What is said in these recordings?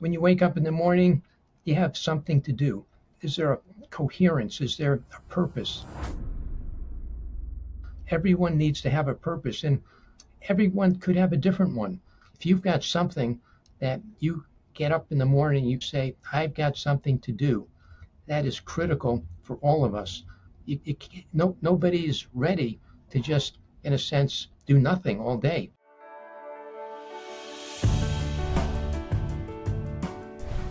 when you wake up in the morning, you have something to do. Is there a coherence? Is there a purpose? Everyone needs to have a purpose, and everyone could have a different one. If you've got something that you get up in the morning, you say, I've got something to do, that is critical for all of us. Nobody is ready to just, in a sense, do nothing all day.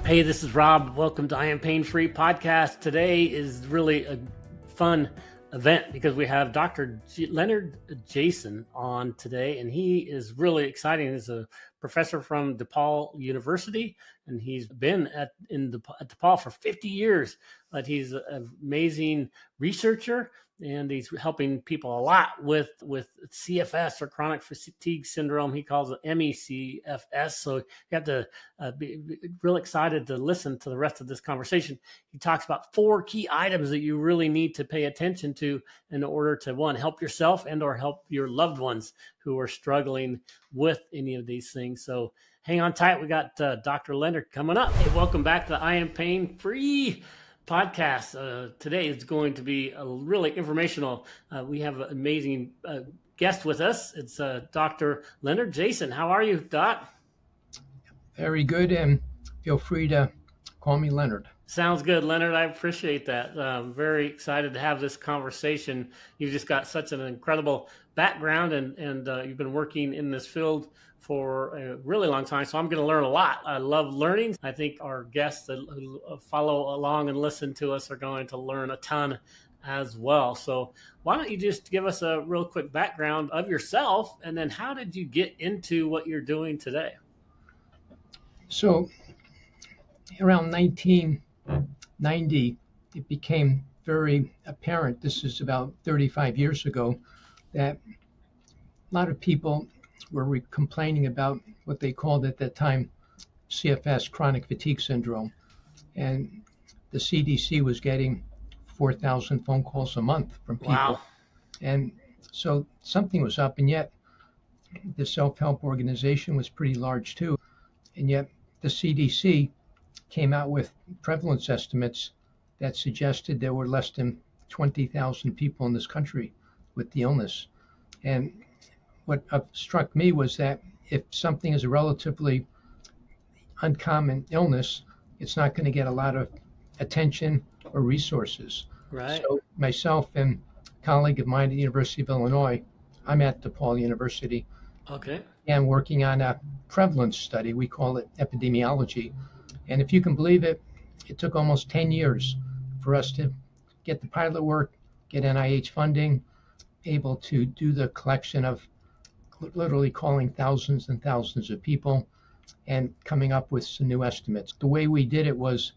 Hey, this is Rob. Welcome to I Am Pain Free Podcast. Today is really a fun event because we have Dr. Leonard Jason on today, and he is really exciting. He's a professor from DePaul University, and he's been at DePaul for 50 years, but he's an amazing researcher, and he's helping people a lot with CFS, or chronic fatigue syndrome. He calls it MECFS. So you have to be real excited to listen to the rest of this conversation. He talks about 4 key items that you really need to pay attention to in order to, one, help yourself and or help your loved ones who are struggling with any of these things. So hang on tight. We got Dr. Leonard coming up. Hey, welcome back to I Am Pain Free Podcast. Today is going to be really informational. We have an amazing guest with us. It's Dr. Leonard Jason. How are you, Doc? Very good, and feel free to call me Leonard. Sounds good, Leonard. I appreciate that. I'm very excited to have this conversation. You've just got such an incredible background, and you've been working in this field for a really long time. So I'm going to learn a lot. I love learning. I think our guests that who follow along and listen to us are going to learn a ton as well. So why don't you just give us a real quick background of yourself, and then how did you get into what you're doing today? So around 1990, it became very apparent, this is about 35 years ago, that a lot of people were complaining about what they called at that time CFS, chronic fatigue syndrome. And the CDC was getting 4,000 phone calls a month from people. Wow. And so something was up, and yet the self-help organization was pretty large too. And yet the CDC came out with prevalence estimates that suggested there were less than 20,000 people in this country with the illness. And what struck me was that if something is a relatively uncommon illness, it's not going to get a lot of attention or resources. Right. So myself and a colleague of mine at the University of Illinois, I'm at DePaul University, Okay. and working on a prevalence study. We call it epidemiology. And if you can believe it, it took almost 10 years for us to get the pilot work, get NIH funding, able to do the collection of literally calling thousands and thousands of people and coming up with some new estimates. The way we did it was,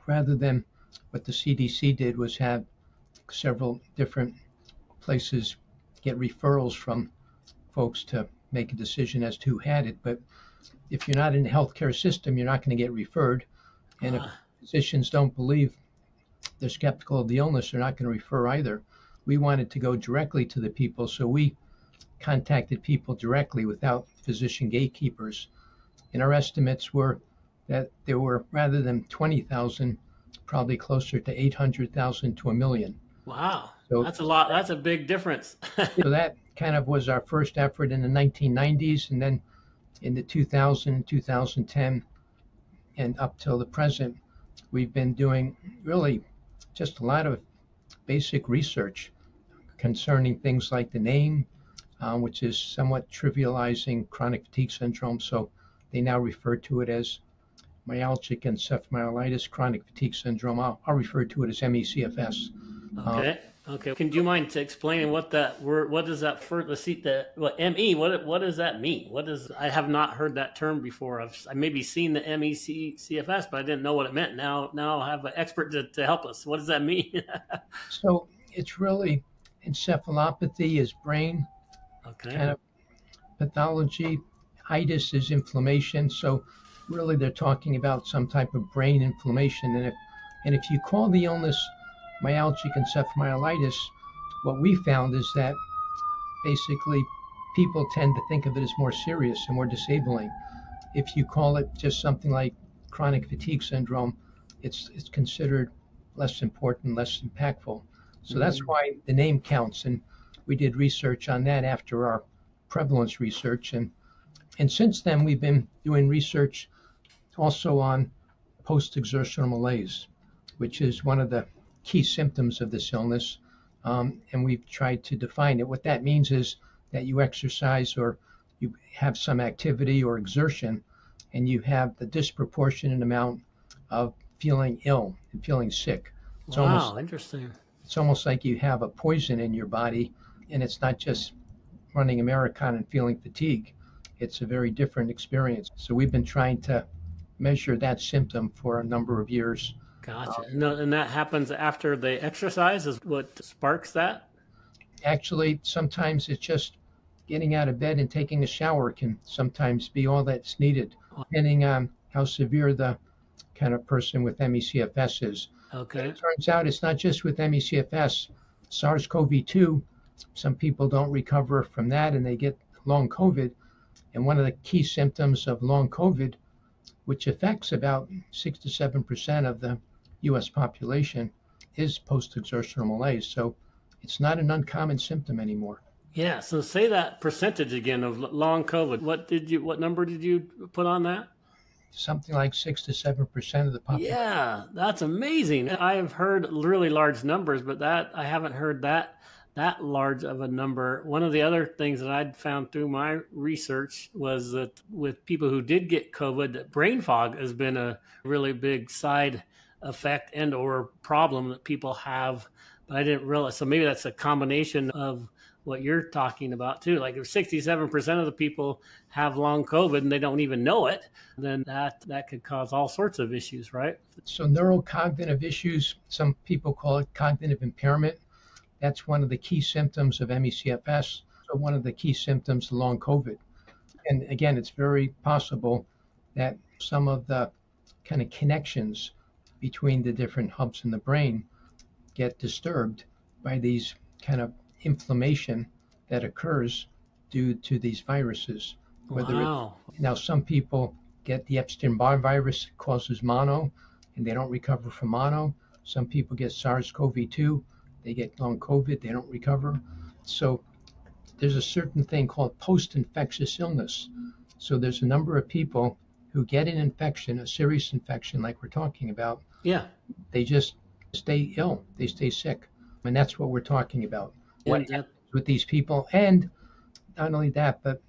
rather than what the CDC did, was have several different places get referrals from folks to make a decision as to who had it. But if you're not in the healthcare system, you're not going to get referred. And if physicians don't believe, they're skeptical of the illness, they're not going to refer either. We wanted to go directly to the people, so we contacted people directly without physician gatekeepers. And our estimates were that there were, rather than 20,000, probably closer to 800,000 to 1 million. Wow. So that's a lot. That's a big difference. So that kind of was our first effort in the 1990s, and then in the 2000, 2010, and up till the present, we've been doing really just a lot of basic research concerning things like the name, which is somewhat trivializing chronic fatigue syndrome. So they now refer to it as Myalgic Encephalomyelitis, chronic fatigue syndrome. I'll refer to it as MECFS. Okay. Can you mind explaining what that word? What does that for the seat? What ME? What does that mean? I have not heard that term before. I maybe seen the MECFS, but I didn't know what it meant. Now I have an expert to help us. What does that mean? So it's really encephalopathy is brain. Okay. Kind of pathology. Itis is inflammation. So really, they're talking about some type of brain inflammation. And if you call the illness myalgic encephalomyelitis, what we found is that basically people tend to think of it as more serious and more disabling. If you call it just something like chronic fatigue syndrome, it's considered less important, less impactful. So that's why the name counts. And we did research on that after our prevalence research. And since then, we've been doing research also on post-exertional malaise, which is one of the key symptoms of this illness. And we've tried to define it. What that means is that you exercise or you have some activity or exertion, and you have the disproportionate amount of feeling ill and feeling sick. Wow, interesting. It's almost like you have a poison in your body, and it's not just running a marathon and feeling fatigue. It's a very different experience. So we've been trying to measure that symptom for a number of years. Gotcha. And that happens after they exercise is what sparks that? Actually, sometimes it's just getting out of bed and taking a shower can sometimes be all that's needed, depending on how severe the kind of person with ME/CFS is. Okay. It turns out it's not just with ME/CFS. SARS-CoV-2, some people don't recover from that and they get long COVID. And one of the key symptoms of long COVID, which affects about 6 to 7% of the US population, is post-exertional malaise. So it's not an uncommon symptom anymore. Yeah. So say that percentage again of long COVID. What number did you put on that? Something like 6 to 7% of the population. Yeah, that's amazing. I have heard really large numbers, but I haven't heard that large of a number. One of the other things that I'd found through my research was that with people who did get COVID, that brain fog has been a really big side effect and or problem that people have, but I didn't realize. So maybe that's a combination of what you're talking about too. Like if 67% of the people have long COVID and they don't even know it, then that could cause all sorts of issues, right? So neurocognitive issues, some people call it cognitive impairment. That's one of the key symptoms of ME/CFS, so one of the key symptoms of long COVID. And again, it's very possible that some of the kind of connections between the different hubs in the brain get disturbed by these kind of inflammation that occurs due to these viruses. Wow. Now, some people get the Epstein-Barr virus, causes mono, and they don't recover from mono. Some people get SARS-CoV-2, they get long COVID, they don't recover. So there's a certain thing called post-infectious illness. So there's a number of people who get an infection, a serious infection like we're talking about. Yeah. They just stay ill, they stay sick. And that's what we're talking about. What happens with these people, and not only that, but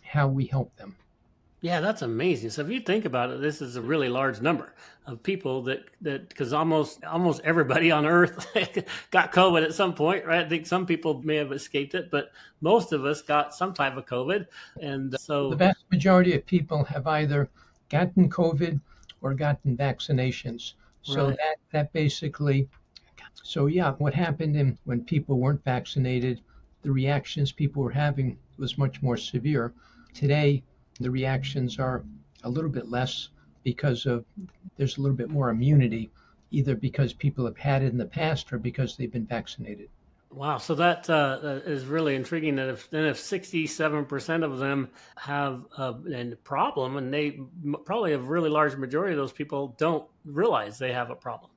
how we help them. Yeah, that's amazing. So if you think about it, this is a really large number of people that because almost everybody on Earth got COVID at some point, right? I think some people may have escaped it, but most of us got some type of COVID. And so the vast majority of people have either gotten COVID or gotten vaccinations. So Right. that basically, so yeah, what happened when people weren't vaccinated, the reactions people were having was much more severe. Today, the reactions are a little bit less because there's a little bit more immunity, either because people have had it in the past or because they've been vaccinated. Wow, so that is really intriguing. That if 67% of them have a problem, and they probably a really large majority of those people don't realize they have a problem,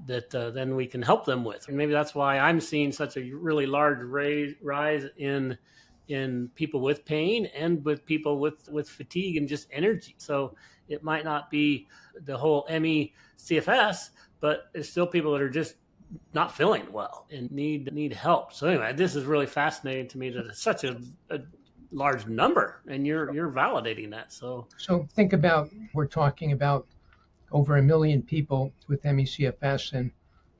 that then we can help them with. And maybe that's why I'm seeing such a really large rise in people with pain and with people with fatigue and just energy. So it might not be the whole ME/CFS, but it's still people that are just not feeling well and need help. So anyway, this is really fascinating to me that it's such a large number, and you're validating that. So think about, we're talking about over 1 million people with ME/CFS, and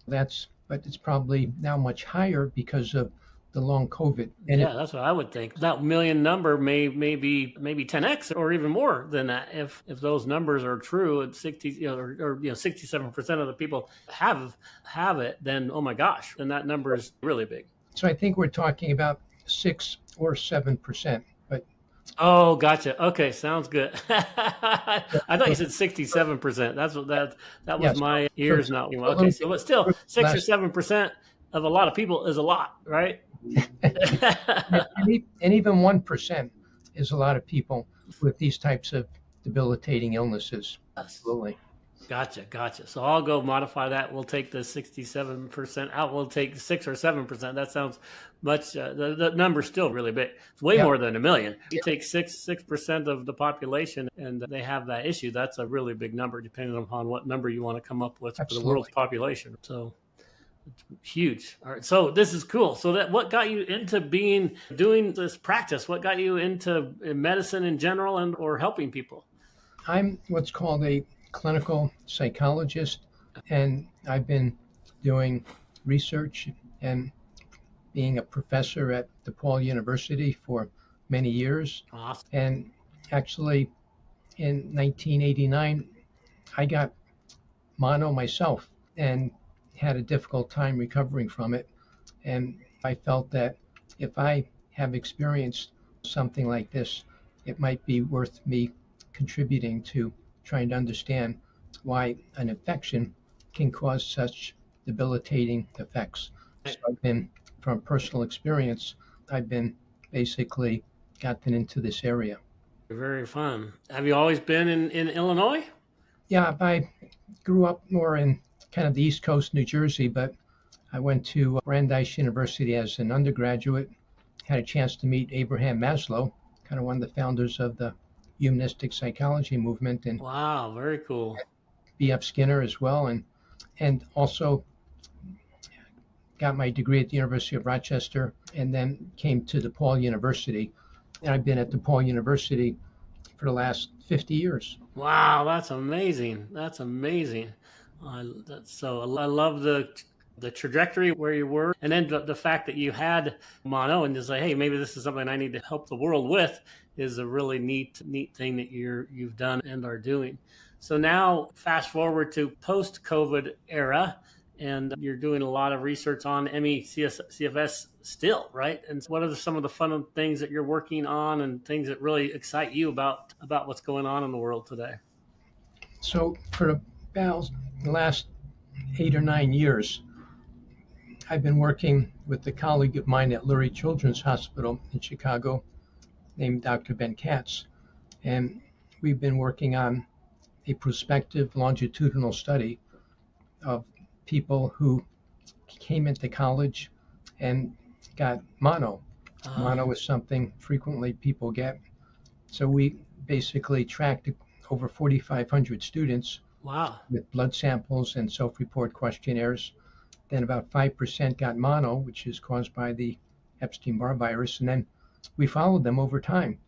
but it's probably now much higher because of the long COVID. And that's what I would think. That million number may be 10x or even more than that. If those numbers are true, at 67% of the people have it, then oh my gosh, then that number is really big. So I think we're talking about 6 or 7%. But oh, gotcha. Okay, sounds good. I thought you said 67%. That's what that was. Yes, my ears not. Okay, so but still 6 or 7% of a lot of people is a lot, right? and even 1% is a lot of people with these types of debilitating illnesses. Yes. Absolutely. Gotcha. So I'll go modify that. We'll take the 67% out. We'll take 6 or 7%. That sounds much. The number's still really big. It's way more than 1 million. You take 6% of the population, and they have that issue. That's a really big number, depending upon what number you want to come up with for the world's population. So it's huge. All right. So this is cool. So what got you into doing this practice? What got you into medicine in general or helping people? I'm what's called a clinical psychologist, and I've been doing research and being a professor at DePaul University for many years. Awesome. And actually, in 1989, I got mono myself and had a difficult time recovering from it. And I felt that if I have experienced something like this, it might be worth me contributing to trying to understand why an infection can cause such debilitating effects. So I've been, from personal experience, I've been basically gotten into this area. Very fun. Have you always been in Illinois? Yeah, I grew up more in kind of the East Coast, New Jersey, but I went to Brandeis University as an undergraduate, had a chance to meet Abraham Maslow, kind of one of the founders of the humanistic psychology movement. And wow, very cool. B.F. Skinner as well, and also got my degree at the University of Rochester, and then came to DePaul University. And I've been at DePaul University for the last 50 years. Wow, that's amazing. That's amazing. I love the trajectory where you were, and then the fact that you had mono and just like, hey, maybe this is something I need to help the world with, is a really neat thing that you've done and are doing. So now fast forward to post-COVID era, and you're doing a lot of research on ME/CFS still, right? And what are some of the fun things that you're working on and things that really excite you about what's going on in the world today? So for about the last 8 or 9 years, I've been working with a colleague of mine at Lurie Children's Hospital in Chicago named Dr. Ben Katz. And we've been working on a prospective longitudinal study of people who came into college and got mono. Mono is something frequently people get. So we basically tracked over 4,500 students. Wow. With blood samples and self-report questionnaires. Then about 5% got mono, which is caused by the Epstein-Barr virus. And then we followed them over time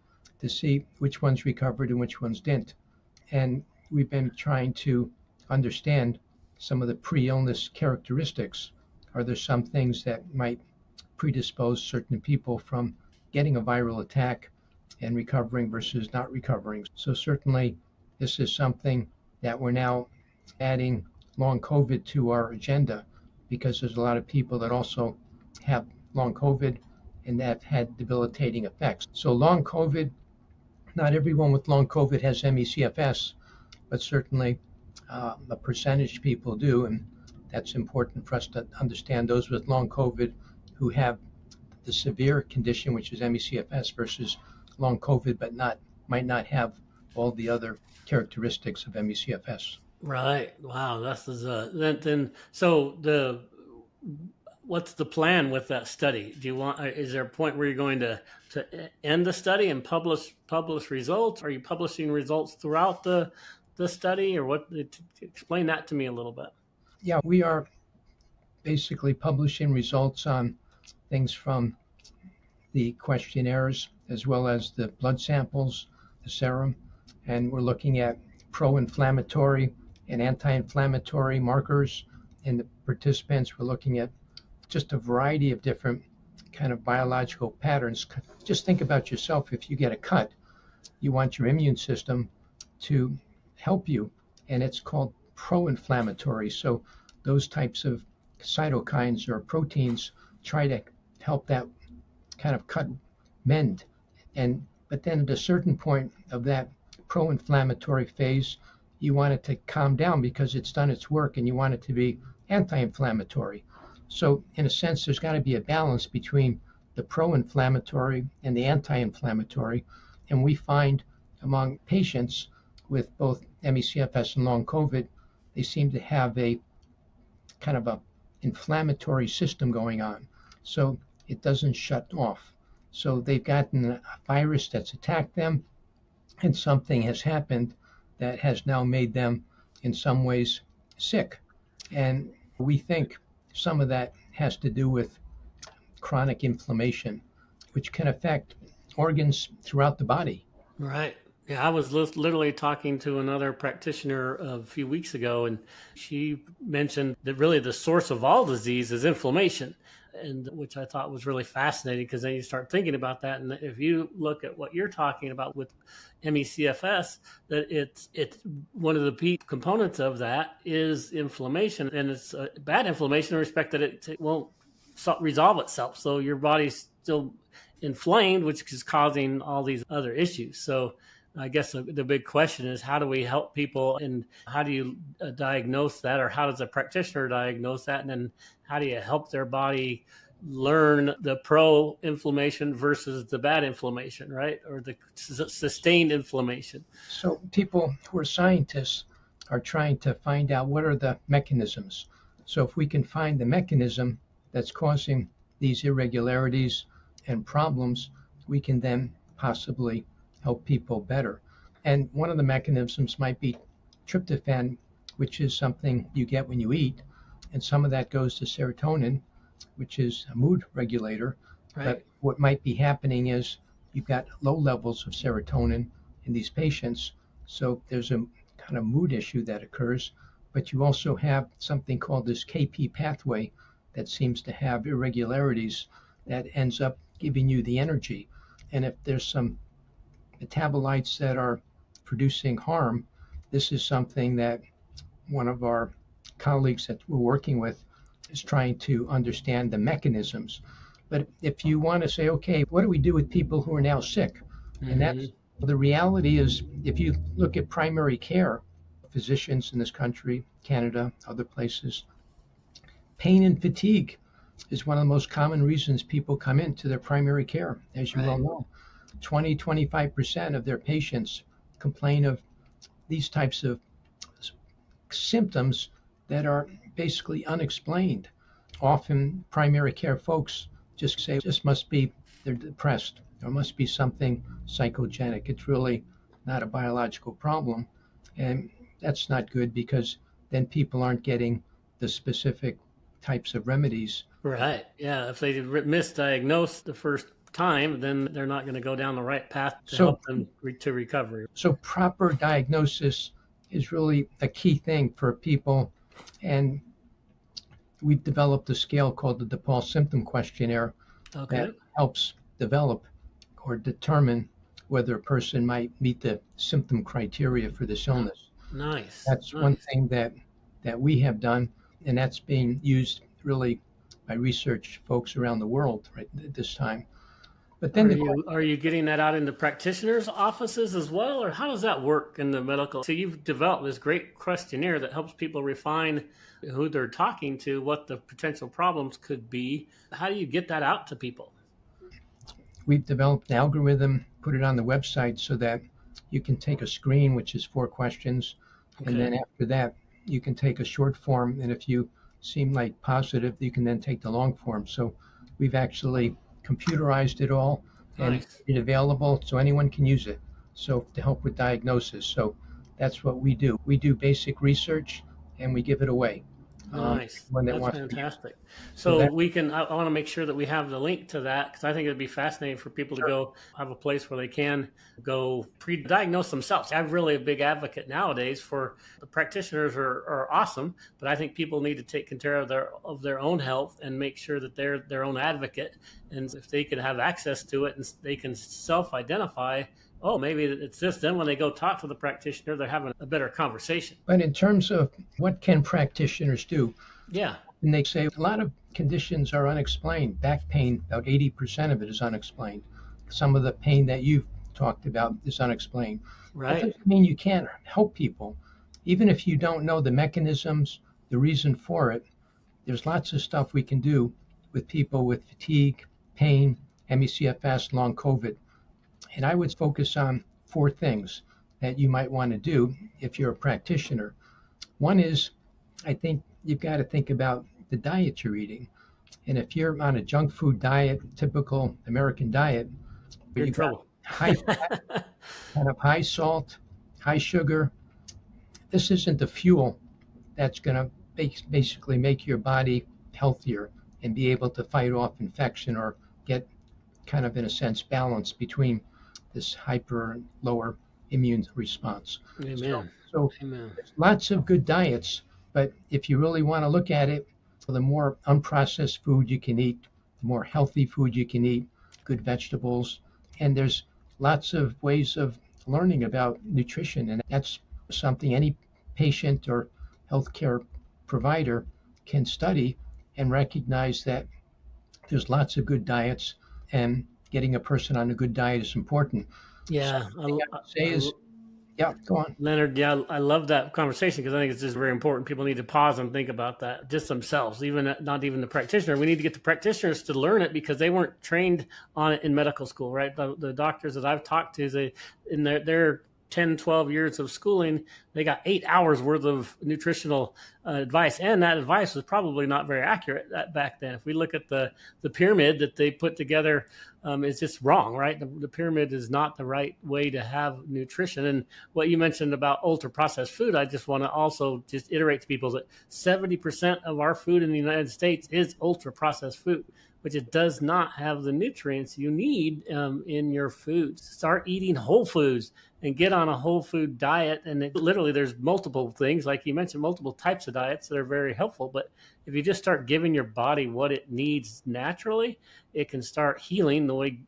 to see which ones recovered and which ones didn't. And we've been trying to understand some of the pre-illness characteristics. Are there some things that might predispose certain people from getting a viral attack and recovering versus not recovering? So certainly this is something that we're now adding long COVID to our agenda, because there's a lot of people that also have long COVID and that have had debilitating effects. So long COVID, not everyone with long COVID has ME/CFS, but certainly a percentage of people do, and that's important for us to understand those with long COVID who have the severe condition, which is ME/CFS, versus long COVID but might not have all the other characteristics of ME/CFS. Right. Wow. This is then. So what's the plan with that study? Is there a point where you're going to end the study and publish results? Are you publishing results throughout the study, or what? Explain that to me a little bit. Yeah, we are basically publishing results on things from the questionnaires as well as the blood samples, the serum, and we're looking at pro-inflammatory and anti-inflammatory markers in the participants. We're looking at just a variety of different kind of biological patterns. Just think about yourself. If you get a cut, you want your immune system to help you, and it's called pro-inflammatory. So those types of cytokines or proteins try to help that kind of cut mend. But then at a certain point of that pro-inflammatory phase, you want it to calm down because it's done its work, and you want it to be anti-inflammatory. So in a sense, there's got to be a balance between the pro-inflammatory and the anti-inflammatory. And we find among patients with both ME/CFS and long COVID, they seem to have a kind of a inflammatory system going on. So it doesn't shut off. So they've gotten a virus that's attacked them, and something has happened that has now made them in some ways sick. And we think some of that has to do with chronic inflammation, which can affect organs throughout the body. Right. Yeah, I was literally talking to another practitioner a few weeks ago, and she mentioned that really the source of all disease is inflammation, and which I thought was really fascinating, because then you start thinking about that. And if you look at what you're talking about with ME/CFS, that it's one of the key components of that is inflammation, and it's a bad inflammation in respect that it won't resolve itself. So your body's still inflamed, which is causing all these other issues. So I guess the big question is, how do we help people, and how do you diagnose that, or how does a practitioner diagnose that? And then how do you help their body learn the pro-inflammation versus the bad inflammation, right? Or the sustained inflammation. So people who are scientists are trying to find out what are the mechanisms. So if we can find the mechanism that's causing these irregularities and problems, we can then possibly help people better. And one of the mechanisms might be tryptophan, which is something you get when you eat. And some of that goes to serotonin, which is a mood regulator. Right. But what might be happening is you've got low levels of serotonin in these patients. So there's a kind of mood issue that occurs. But you also have something called this KP pathway that seems to have irregularities that ends up giving you the energy. And if there's some metabolites that are producing harm, this is something that one of our colleagues that we're working with is trying to understand the mechanisms. But if you want to say, okay, what do we do with people who are now sick? Mm-hmm. And that's the reality is, if you look at primary care, physicians in this country, Canada, other places, pain and fatigue is one of the most common reasons people come into their primary care, as you well know. 20-25% of their patients complain of these types of symptoms that are basically unexplained. Often primary care folks just say, this must be they're depressed, or must be something psychogenic. It's really not a biological problem. And that's not good, because then people aren't getting the specific types of remedies. Right. Yeah. If they misdiagnose the first time, then they're not going to go down the right path to help them to recovery. So proper diagnosis is really a key thing for people. And we've developed a scale called the DePaul Symptom Questionnaire that helps develop or determine whether a person might meet the symptom criteria for this illness. Nice. That's one thing that we have done, and that's being used really by research folks around the world right at this time. But then are you getting that out into practitioners' offices as well, or how does that work in the medical? So you've developed this great questionnaire that helps people refine who they're talking to, what the potential problems could be. How do you get that out to people? We've developed an algorithm, put it on the website so that you can take a screen, which is 4 questions. Okay. And then after that, you can take a short form. And if you seem like positive, you can then take the long form. So we've actually computerized it all and made it available so anyone can use it. So to help with diagnosis. So that's what we do. We do basic research and we give it away. Nice. That's fantastic. So I want to make sure that we have the link to that, because I think it'd be fascinating for people to go have a place where they can go pre-diagnose themselves. I'm really a big advocate nowadays for the practitioners are awesome, but I think people need to take care of their own health and make sure that they're their own advocate. And if they can have access to it and they can self-identify, oh, maybe it's this. Then when they go talk to the practitioner, they're having a better conversation. But in terms of what can practitioners do? Yeah. And they say a lot of conditions are unexplained. Back pain, about 80% of it is unexplained. Some of the pain that you've talked about is unexplained. Right. That doesn't mean you can't help people. Even if you don't know the mechanisms, the reason for it, there's lots of stuff we can do with people with fatigue, pain, ME/CFS, long COVID. And I would focus on 4 things. that you might want to do if you're a practitioner. One is, I think you've got to think about the diet you're eating. And if you're on a junk food diet, typical American diet, You're in you've got trouble. high fat, kind of high salt, high sugar, this isn't the fuel that's going to basically make your body healthier and be able to fight off infection or get kind of, in a sense, balance between this hyper and lower immune response. Amen. So Amen. there's lots of good diets, but if you really want to look at it, the more unprocessed food you can eat, the more healthy food you can eat, good vegetables, and there's lots of ways of learning about nutrition, and that's something any patient or healthcare provider can study and recognize that there's lots of good diets, and getting a person on a good diet is important. Yeah. So what I would say is, yeah, go on. Leonard, yeah, I love that conversation because I think it's just very important. People need to pause and think about that just themselves, even not even the practitioner. We need to get the practitioners to learn it because they weren't trained on it in medical school, right? The doctors that I've talked to, in their 10, 12 years of schooling, they got 8 hours worth of nutritional advice. And that advice was probably not very accurate back then. If we look at the pyramid that they put together, it's just wrong, right? The pyramid is not the right way to have nutrition. And what you mentioned about ultra processed food, I just want to also just iterate to people that 70% of our food in the United States is ultra processed food, which it does not have the nutrients you need in your food. Start eating whole foods and get on a whole food diet. And literally there's multiple things, like you mentioned, multiple types of diets that are very helpful. But if you just start giving your body what it needs naturally, it can start healing the way,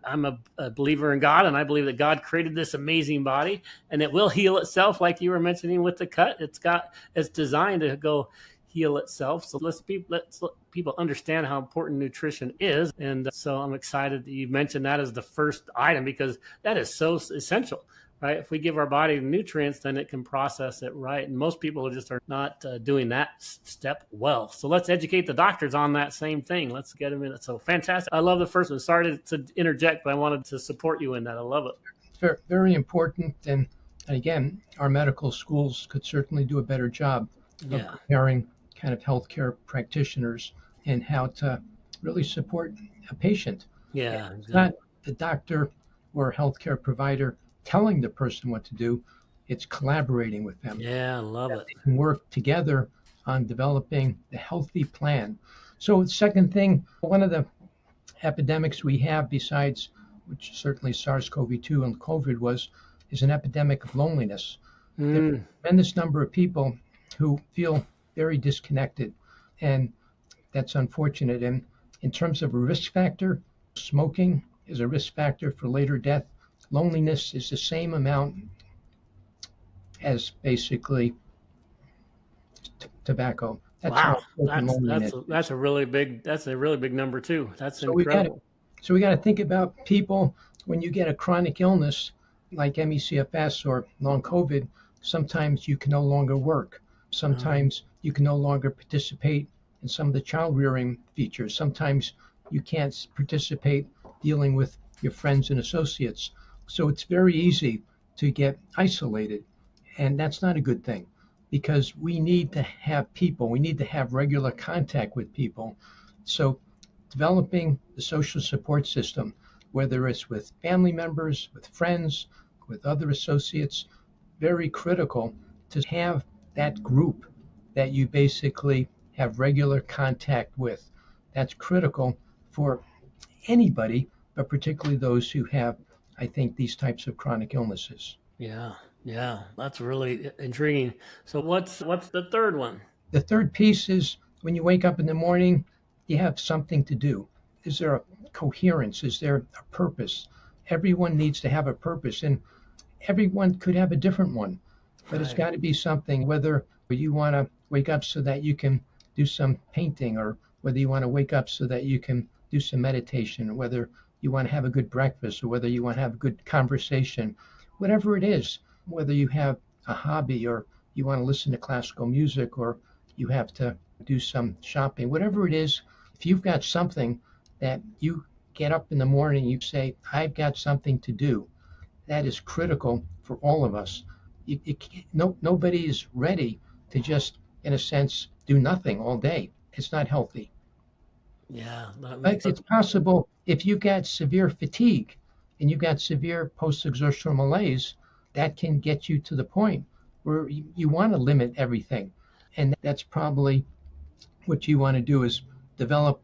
I'm a believer in God, and I believe that God created this amazing body and it will heal itself. Like you were mentioning with the cut, it's designed to go heal itself. So let's let people understand how important nutrition is. And so I'm excited that you mentioned that as the first item, because that is so essential, right? If we give our body nutrients, then it can process it right. And most people just are not doing that step well. So let's educate the doctors on that same thing. Let's get them in it. So fantastic. I love the first one. Sorry to interject, but I wanted to support you in that. I love it. Very, very important. And again, our medical schools could certainly do a better job of preparing kind of healthcare practitioners and how to really support a patient. Yeah. It's not the doctor or healthcare provider telling the person what to do. It's collaborating with them. Yeah, I love it. They can work together on developing the healthy plan. So the second thing, one of the epidemics we have besides, which certainly SARS-CoV-2 and COVID is an epidemic of loneliness. There's a tremendous number of people who feel very disconnected, and that's unfortunate. And in terms of a risk factor, smoking is a risk factor for later death. Loneliness is the same amount as basically tobacco. Wow, that's a really big number too. That's incredible. So we got to think about people when you get a chronic illness like ME/CFS or long COVID. Sometimes you can no longer work. Sometimes you can no longer participate in some of the child rearing features. Sometimes you can't participate dealing with your friends and associates. So it's very easy to get isolated. And that's not a good thing, because we need to have people. We need to have regular contact with people. So developing the social support system, whether it's with family members, with friends, with other associates, very critical to have that group that you basically have regular contact with. That's critical for anybody, but particularly those who have, I think, these types of chronic illnesses. Yeah, that's really intriguing. So what's the third one? The third piece is when you wake up in the morning, you have something to do. Is there a coherence? Is there a purpose? Everyone needs to have a purpose, and everyone could have a different one. But It's got to be something, whether you want to wake up so that you can do some painting, or whether you want to wake up so that you can do some meditation, or whether you want to have a good breakfast, or whether you want to have a good conversation, whatever it is, whether you have a hobby, or you want to listen to classical music, or you have to do some shopping, whatever it is, if you've got something that you get up in the morning, you say, I've got something to do, that is critical for all of us. Nobody is ready to just, in a sense, do nothing all day. It's not healthy. Yeah, that But makes it's possible if you got severe fatigue and you got severe post-exertional malaise, that can get you to the point where you want to limit everything. And that's probably what you want to do, is develop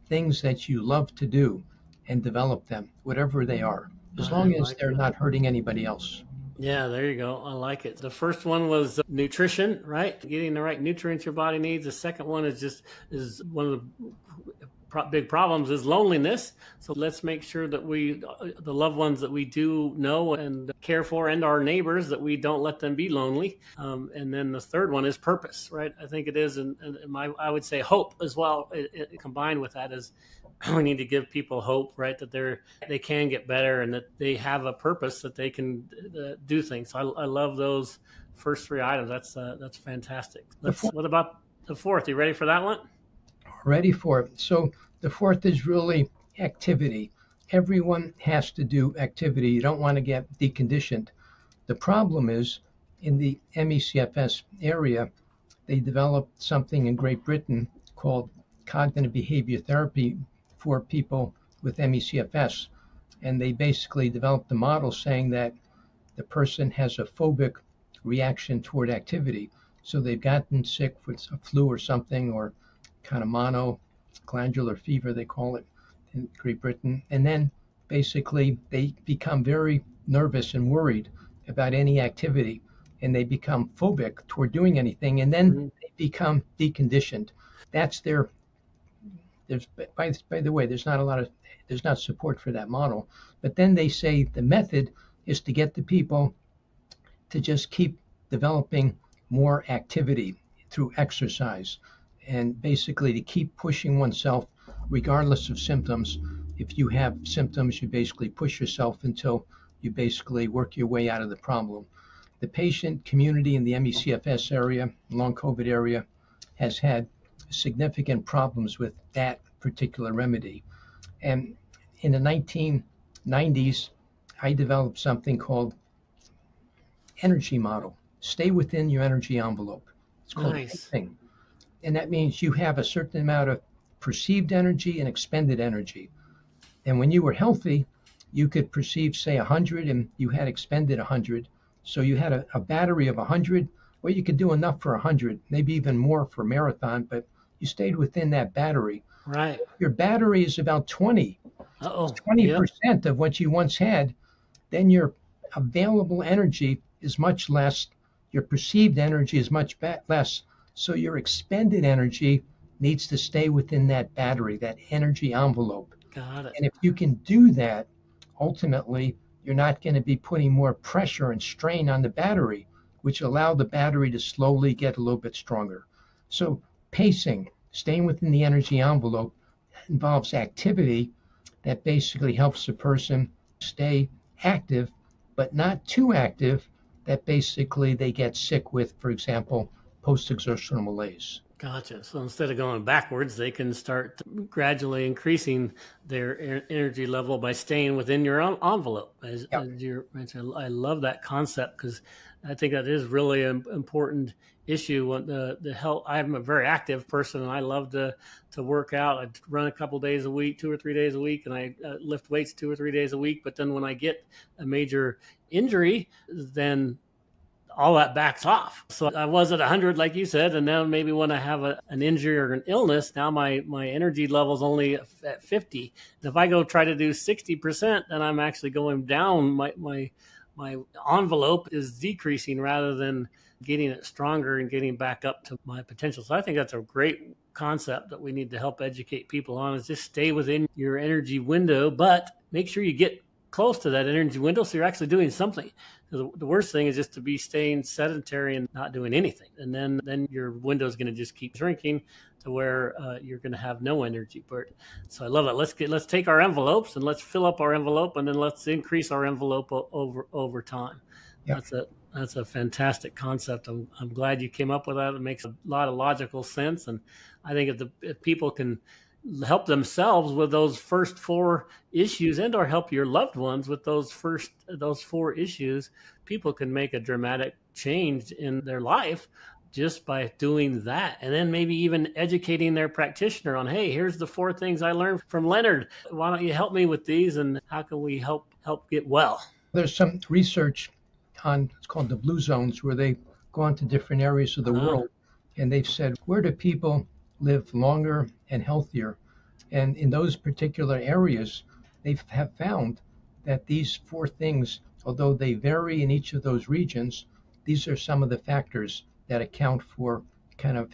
things that you love to do and develop them, whatever they are, as I long as like they're that. not hurting anybody else. Yeah, there you go. I like it. The first one was nutrition, right? Getting the right nutrients your body needs. The second one is one of the big problems is loneliness. So let's make sure that the loved ones that we do know and care for, and our neighbors, that we don't let them be lonely. And then the third one is purpose, right? I think it is, and I would say hope as well. Combined with that is, we need to give people hope, right? That they can get better and that they have a purpose, that they can do things. So I love those first three items. That's fantastic. What about the fourth? You ready for that one? Ready for it. So the fourth is really activity. Everyone has to do activity. You don't want to get deconditioned. The problem is, in the MECFS area, they developed something in Great Britain called cognitive behavior therapy for people with MECFS. And they basically developed a model saying that the person has a phobic reaction toward activity. So they've gotten sick with a flu or something, or kind of monoglandular fever, they call it in Great Britain. And then basically they become very nervous and worried about any activity, and they become phobic toward doing anything, and then they become deconditioned. That's by the way, there's not support for that model. But then they say the method is to get the people to just keep developing more activity through exercise, and basically to keep pushing oneself regardless of symptoms. If you have symptoms, you basically push yourself until you basically work your way out of the problem. The patient community in the MECFS area, long COVID area, has had significant problems with that particular remedy. And in the 1990s, I developed something called energy model. Stay within your energy envelope. It's called pacing. And that means you have a certain amount of perceived energy and expended energy. And when you were healthy, you could perceive, say, 100, and you had expended 100. So you had a battery of 100, or you could do enough for 100, maybe even more for marathon, but you stayed within that battery. Right. Your battery is about 20. 20% of what you once had, then your available energy is much less, your perceived energy is much less. So your expended energy needs to stay within that battery, that energy envelope. Got it. And if you can do that, ultimately, you're not going to be putting more pressure and strain on the battery, which allow the battery to slowly get a little bit stronger. So pacing, staying within the energy envelope, involves activity that basically helps the person stay active, but not too active that basically they get sick with, for example, post-exertional malaise. Gotcha. So instead of going backwards, they can start gradually increasing their energy level by staying within your envelope. As you mentioned, I love that concept, because I think that is really an important issue. The health. I'm a very active person, and I love to work out. I run a couple days a week, 2 or 3 days a week, and I lift weights 2 or 3 days a week. But then when I get a major injury, then all that backs off. So I was at 100, like you said, and now maybe when I have an injury or an illness, now my energy level's only at 50. And if I go try to do 60%, then I'm actually going down. My envelope is decreasing rather than getting it stronger and getting back up to my potential. So I think that's a great concept that we need to help educate people on, is just stay within your energy window, but make sure you get close to that energy window so you're actually doing something. The worst thing is just to be staying sedentary and not doing anything. And then your window is going to just keep shrinking to where you're going to have no energy. So I love it. Let's take our envelopes and let's fill up our envelope, and then let's increase our envelope over time. Yep. That's a fantastic concept. I'm glad you came up with that. It makes a lot of logical sense. And I think if people can help themselves with those first 4 issues, and or help your loved ones with those 4 issues, people can make a dramatic change in their life just by doing that. And then maybe even educating their practitioner on, hey, here's the 4 things I learned from Leonard. Why don't you help me with these, and how can we help get well? There's some research on, it's called the blue zones, where they've gone to different areas of the world, and they've said, where do people live longer and healthier? And in those particular areas, they have found that these 4 things, although they vary in each of those regions, these are some of the factors that account for kind of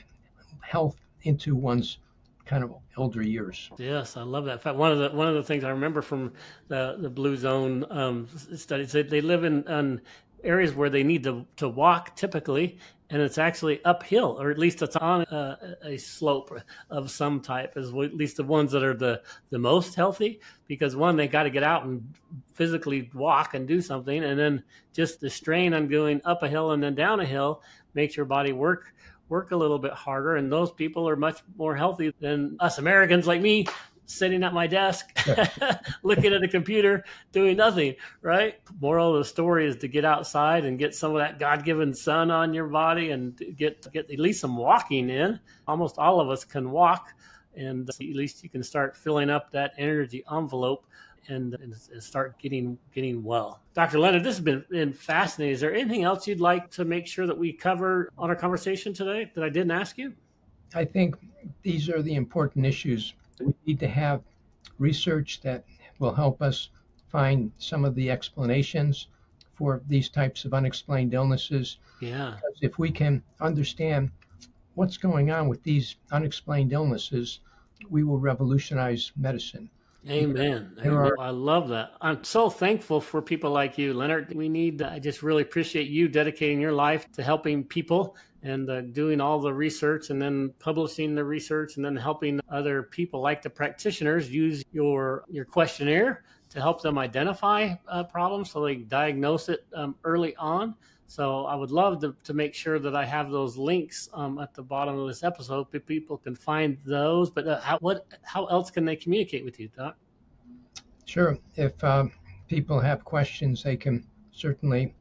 health into one's kind of elder years. Yes, I love that. In fact, one of the things I remember from the Blue Zone studies, they live in areas where they need to walk typically, and it's actually uphill, or at least it's on a slope of some type, at least the ones that are the most healthy, because one, they got to get out and physically walk and do something, and then just the strain on going up a hill and then down a hill makes your body work a little bit harder. And those people are much more healthy than us Americans like me, sitting at my desk, looking at a computer, doing nothing, right? Moral of the story is to get outside and get some of that God-given sun on your body and get at least some walking in. Almost all of us can walk, and at least you can start filling up that energy envelope and start getting well. Dr. Leonard, this has been fascinating. Is there anything else you'd like to make sure that we cover on our conversation today that I didn't ask you? I think these are the important issues. We need to have research that will help us find some of the explanations for these types of unexplained illnesses. Yeah. Because if we can understand what's going on with these unexplained illnesses, we will revolutionize medicine. Amen. I love that. I'm so thankful for people like you, Leonard. I just really appreciate you dedicating your life to helping people and doing all the research and then publishing the research and then helping other people like the practitioners use your questionnaire to help them identify problems so they diagnose it early on. So I would love to make sure that I have those links at the bottom of this episode. People can find those. But how else can they communicate with you, Doc? Sure. If people have questions, they can certainly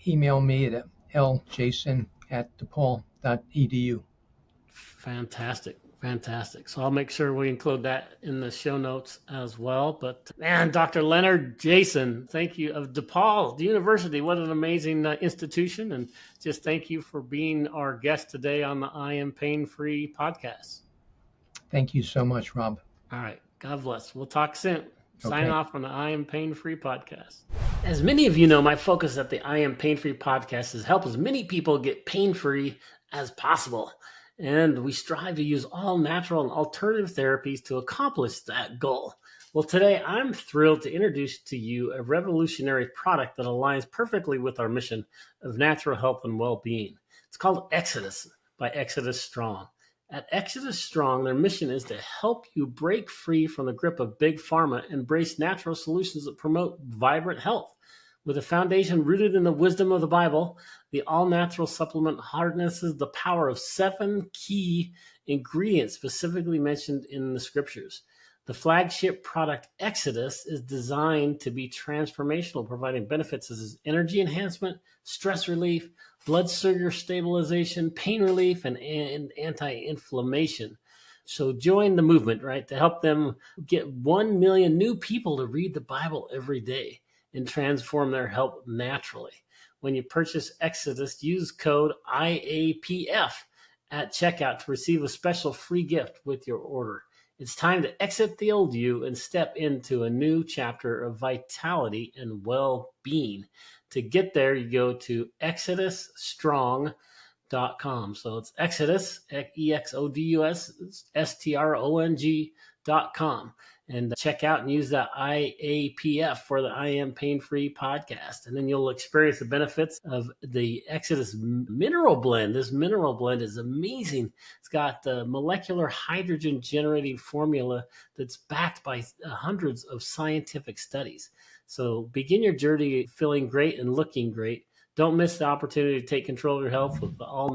email me at ljason@depaul.edu. Fantastic. So I'll make sure we include that in the show notes as well. But man, Dr. Leonard Jason, thank you, of DePaul University. What an amazing institution. And just thank you for being our guest today on the I Am Pain Free podcast. Thank you so much, Rob. All right. God bless. We'll talk soon. Sign off on the I Am Pain Free podcast. As many of you know, my focus at the I Am Pain Free podcast is help as many people get pain free as possible. And we strive to use all natural and alternative therapies to accomplish that goal. Well, today I'm thrilled to introduce to you a revolutionary product that aligns perfectly with our mission of natural health and well-being. It's called Exodus by Exodus Strong. At Exodus Strong, their mission is to help you break free from the grip of big pharma and embrace natural solutions that promote vibrant health. With a foundation rooted in the wisdom of the Bible, the all-natural supplement harnesses the power of 7 key ingredients specifically mentioned in the scriptures. The flagship product, Exodus, is designed to be transformational, providing benefits such as energy enhancement, stress relief, blood sugar stabilization, pain relief, and anti-inflammation. So join the movement, right, to help them get 1 million new people to read the Bible every day and transform their health naturally. When you purchase Exodus, use code IAPF at checkout to receive a special free gift with your order. It's time to exit the old you and step into a new chapter of vitality and well-being. To get there, you go to exodusstrong.com. So it's Exodus, EXODUS, and check out and use that IAPF for the I Am Pain Free podcast. And then you'll experience the benefits of the Exodus mineral blend. This mineral blend is amazing. It's got the molecular hydrogen generating formula that's backed by hundreds of scientific studies. So begin your journey feeling great and looking great. Don't miss the opportunity to take control of your health with the all